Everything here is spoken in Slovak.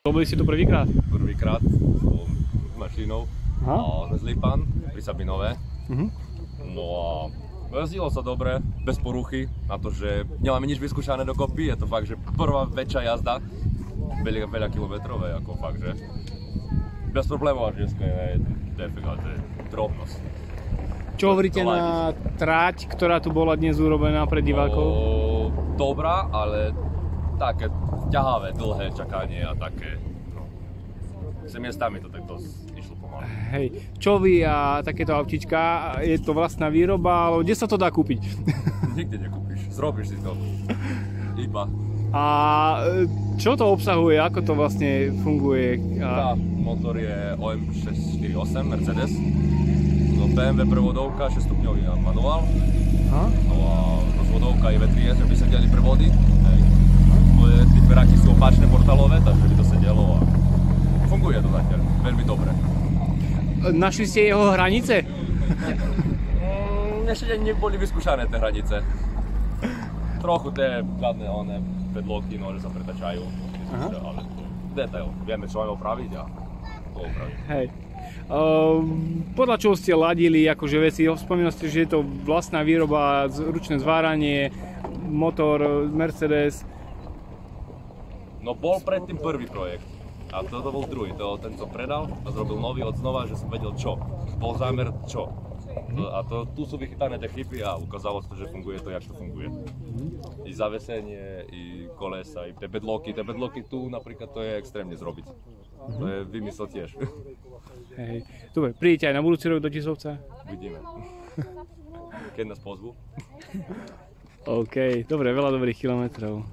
Robili ste to prvýkrát? Prvýkrát s mašínou z Lipan pri Sabinové. No a jazdilo sa dobre, bez poruchy, na to, že nemáme nič vyskúšané dokopy, je to fakt, že prvá väčšia jazda, veľa kilometrové, ako fakt, že bez problémov, až dneska je defekt, to je drobnosť. Čo hovoríte na tráť, ktorá tu bola dnes urobená pre divákov? Dobrá, ale také ťahavé, dlhé čakanie a také, s miestami to takto išlo pomaly. Hej, čo vy a takéto autička, je to vlastná výroba, ale kde sa to dá kúpiť? Nikde nekúpiš, zrobíš si to, iba. A čo to obsahuje, ako to vlastne funguje? Tá, motor je OM 648 Mercedes, no BMW prevodovka, 6-stupňový manuál, no a rozvodovka je V3S, že by sedeli prevody. Tí dveráky sú opačné portálové, takže by to sedelo a funguje to zatiaľ veľmi dobre. Našli ste jeho hranice? Ešte neboli vyskúšané tie hranice. Trochu tie žiadne pedloky, že sa pretačajú, ale detail. Vieme, čo máme opraviť a to opraviť. Hej. Podľa čoho ste ladili akože veci? Spomínali ste, že je to vlastná výroba, ručné zváranie, motor Mercedes. No bol predtým prvý projekt a toto bol druhý, ten som predal a zrobil nový od znova, že som vedel čo. Bol zámer čo. A tu sú vychytané tie chyby a ukázalo sa to, že funguje to, jak to funguje. I zavesenie, i kolesa, i tie bedloky tu napríklad to je extrémne zrobiť. To je vymysel tiež. Hej. Dobre, prídete aj na budúci rok do Tisovca? Vidíme. Keď nás pozvú. OK, dobre, veľa dobrých kilometrov.